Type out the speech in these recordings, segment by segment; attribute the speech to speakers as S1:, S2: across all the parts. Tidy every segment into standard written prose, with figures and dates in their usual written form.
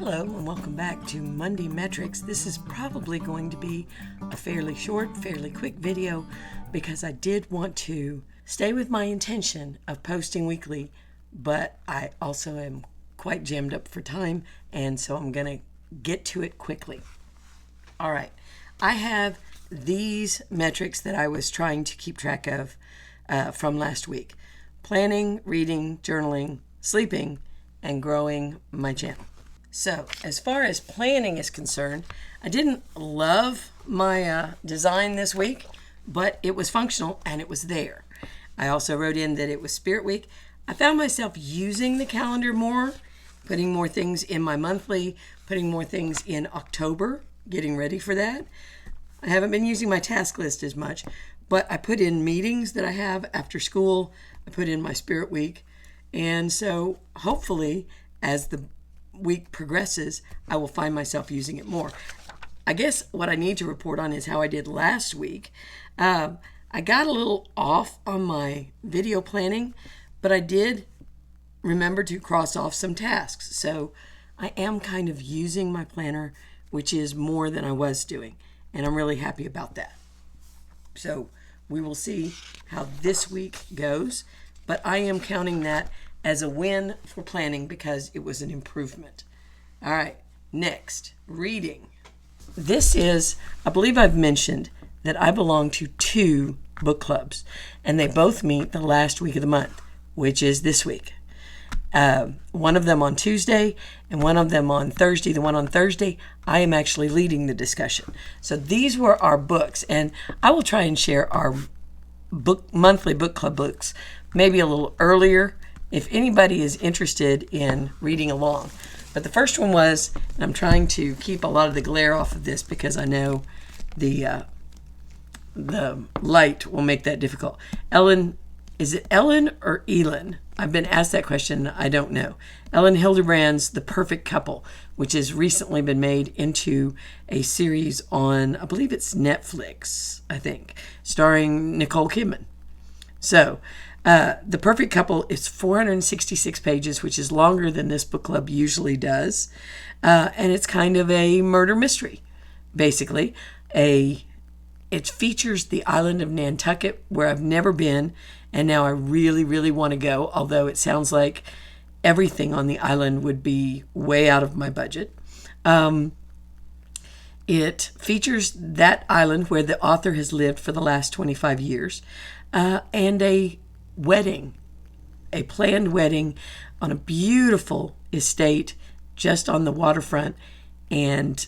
S1: Hello and welcome back to Monday Metrics. This is probably going to be a fairly short, fairly quick video because I did want to stay with my intention of posting weekly, but I also am quite jammed up for time, and so I'm going to get to it quickly. All right, I have these metrics that I was trying to keep track of from last week: planning, reading, journaling, sleeping, and growing my channel. So as far as planning is concerned, I didn't love my design this week, but it was functional and it was there. I also wrote in that it was Spirit Week. I found myself using the calendar more, putting more things in my monthly, putting more things in October, getting ready for that. I haven't been using my task list as much, but I put in meetings that I have after school. I put in my Spirit Week. And so hopefully as the week progresses, I will find myself using it more. I guess what I need to report on is how I did last week. I got a little off on my video planning, but I did remember to cross off some tasks. So I am kind of using my planner, which is more than I was doing, and I'm really happy about that. So we will see how this week goes, but I am counting that as a win for planning because it was an improvement. All right, next, reading. This is, I believe I've mentioned that I belong to 2 book clubs, and they both meet the last week of the month, which is this week. One of them on Tuesday and one of them on Thursday. The one on Thursday, I am actually leading the discussion. So these were our books, and I will try and share our monthly book club books maybe a little earlier if anybody is interested in reading along. But the first one was, and I'm trying to keep a lot of the glare off of this because I know the light will make that difficult. Ellen, is it Ellen or Elin? I've been asked that question. I don't know. Ellen Hilderbrand's The Perfect Couple, which has recently been made into a series on, I believe it's Netflix, I think, starring Nicole Kidman. So, The Perfect Couple is 466 pages, which is longer than this book club usually does. And it's kind of a murder mystery, basically. It features the island of Nantucket, where I've never been, and now I really, really want to go, although it sounds like everything on the island would be way out of my budget. It features that island where the author has lived for the last 25 years, and a wedding, a planned wedding on a beautiful estate just on the waterfront, and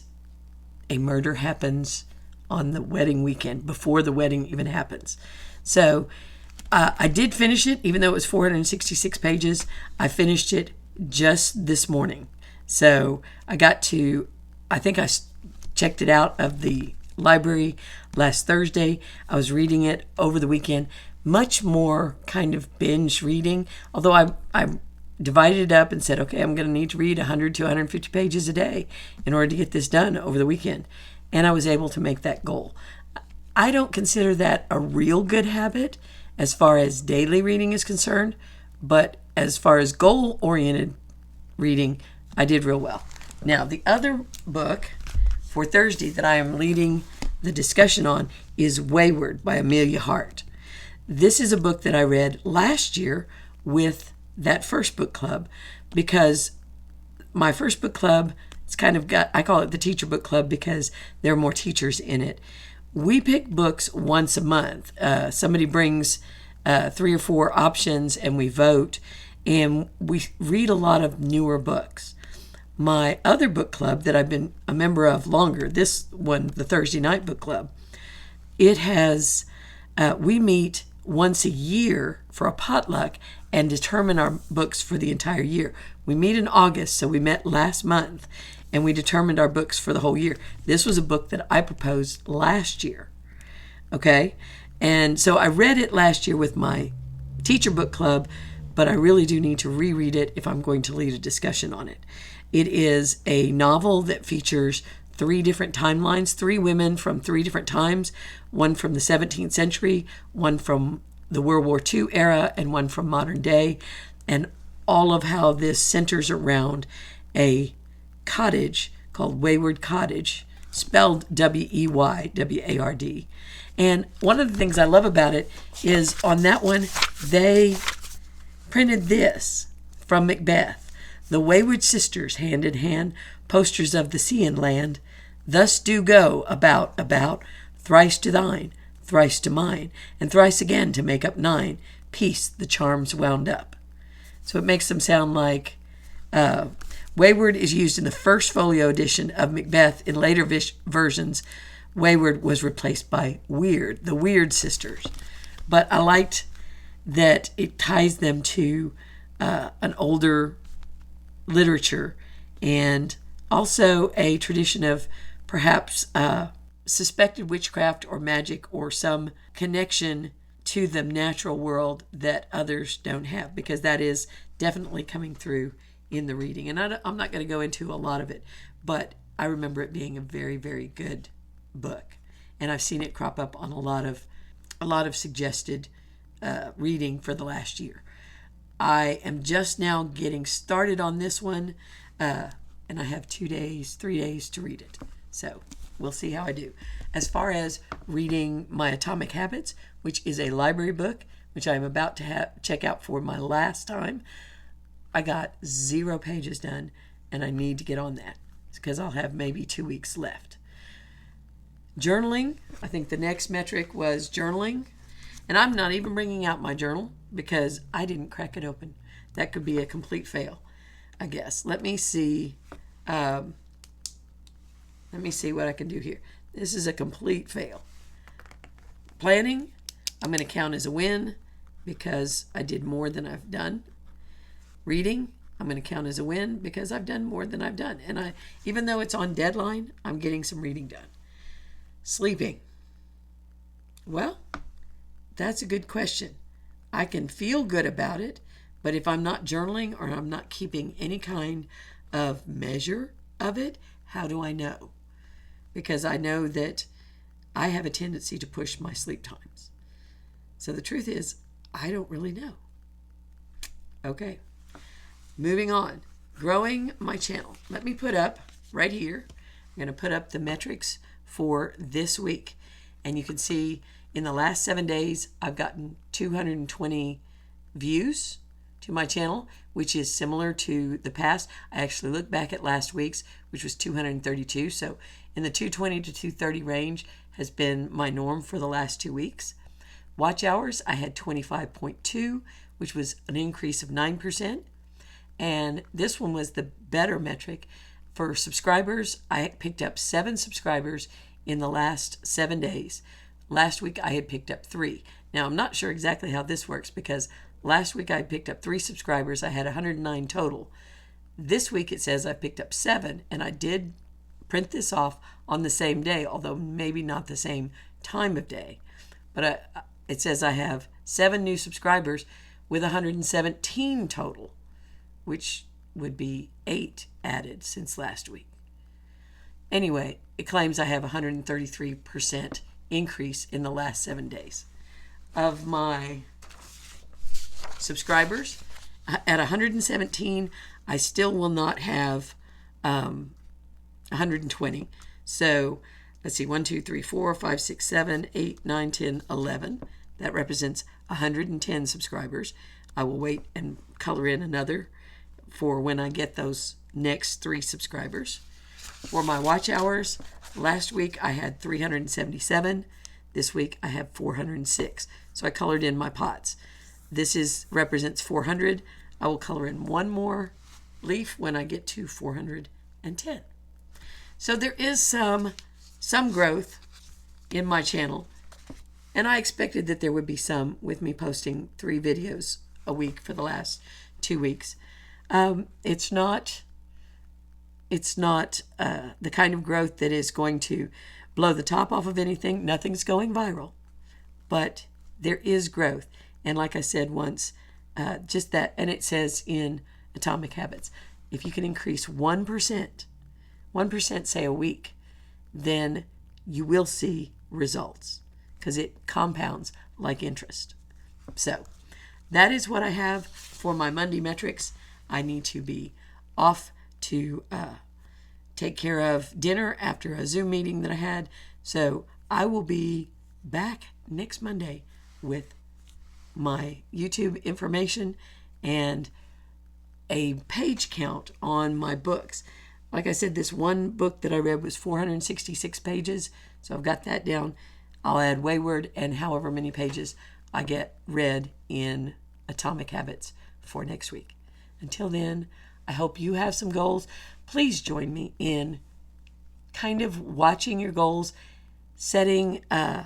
S1: a murder happens on the wedding weekend before the wedding even happens. So I did finish it, even though it was 466 pages. I finished it just this morning. So I think I checked it out of the library last Thursday. I was reading it over the weekend. Much more kind of binge reading, although I divided it up and said, okay, I'm going to need to read 100 to 150 pages a day in order to get this done over the weekend. And I was able to make that goal. I don't consider that a real good habit as far as daily reading is concerned, but as far as goal-oriented reading, I did real well. Now, the other book for Thursday that I am leading the discussion on is Wayward by Amelia Hart. This is a book that I read last year with that first book club, because my first book club, I call it the teacher book club because there are more teachers in it. We pick books once a month. Somebody brings 3 or 4 options and we vote, and we read a lot of newer books. My other book club that I've been a member of longer, this one, the Thursday night book club, it has, we meet once a year for a potluck and determine our books for the entire year. We meet in August, so we met last month, and we determined our books for the whole year. This was a book that I proposed last year, okay? And so I read it last year with my teacher book club, but I really do need to reread it if I'm going to lead a discussion on it. It is a novel that features 3 different timelines, 3 women from 3 different times, one from the 17th century, one from the World War II era, and one from modern day, and all of how this centers around a cottage called Wayward Cottage, spelled Wey, Ward. And one of the things I love about it is on that one, they printed this from Macbeth. The wayward sisters, hand in hand, posters of the sea and land, thus do go about, thrice to thine, thrice to mine, and thrice again to make up 9. Peace, the charms wound up. So it makes them sound like Wayward is used in the first folio edition of Macbeth. In later versions, Wayward was replaced by Weird, the Weird sisters. But I liked that it ties them to an older literature and also a tradition of perhaps suspected witchcraft or magic or some connection to the natural world that others don't have, because that is definitely coming through in the reading. And I'm not going to go into a lot of it, but I remember it being a very, very good book. And I've seen it crop up on a lot of suggested reading for the last year. I am just now getting started on this one, and I have 3 days to read it. So we'll see how I do. As far as reading my Atomic Habits, which is a library book, which I'm about to check out for my last time, I got 0 pages done, and I need to get on that because I'll have maybe 2 weeks left. Journaling, I think the next metric was journaling. And I'm not even bringing out my journal because I didn't crack it open. That could be a complete fail, I guess. Let me see what I can do here. This is a complete fail. Planning, I'm going to count as a win because I did more than I've done. Reading, I'm going to count as a win because I've done more than I've done. And even though it's on deadline, I'm getting some reading done. Sleeping. Well, that's a good question. I can feel good about it, but if I'm not journaling or I'm not keeping any kind of measure of it, how do I know? Because I know that I have a tendency to push my sleep times. So the truth is, I don't really know. Okay, moving on. Growing my channel. Let me put up right here. I'm going to put up the metrics for this week. And you can see in the last 7 days, I've gotten 220 views to my channel, which is similar to the past. I actually looked back at last week's, which was 232. So in the 220 to 230 range has been my norm for the last 2 weeks. Watch hours, I had 25.2, which was an increase of 9%. And this one was the better metric. For subscribers, I picked up 7 subscribers in the last 7 days. Last week, I had picked up 3. Now, I'm not sure exactly how this works because last week I picked up 3 subscribers. I had 109 total. This week, it says I picked up 7, and I did print this off on the same day, although maybe not the same time of day. But it says I have 7 new subscribers with 117 total, which would be 8 added since last week. Anyway, it claims I have 133% increase in the last 7 days. Of my subscribers, at 117, I still will not have 120. So let's see, 1, 2, 3, 4, 5, 6, 7, 8, 9, 10, 11. That represents 110 subscribers. I will wait and color in another for when I get those next 3 subscribers. For my watch hours, last week I had 377. This week I have 406. So I colored in my pots. This represents 400. I will color in one more leaf when I get to 410. So there is some growth in my channel. And I expected that there would be some with me posting 3 videos a week for the last 2 weeks. It's not the kind of growth that is going to blow the top off of anything. Nothing's going viral, but there is growth. And like I said once, just that, and it says in Atomic Habits, if you can increase 1%, say a week, then you will see results because it compounds like interest. So that is what I have for my Monday metrics. I need to be off to take care of dinner after a Zoom meeting that I had. So I will be back next Monday with my YouTube information and a page count on my books. Like I said, this one book that I read was 466 pages, so I've got that down. I'll add Wayward and however many pages I get read in Atomic Habits for next week. Until then, I hope you have some goals. Please join me in kind of watching your goals, setting a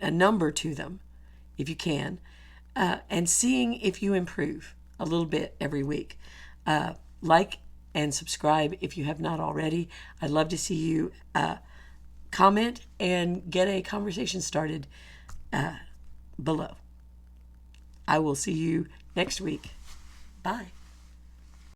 S1: number to them if you can, and seeing if you improve a little bit every week. Like and subscribe if you have not already. I'd love to see you comment and get a conversation started below. I will see you next week. Bye.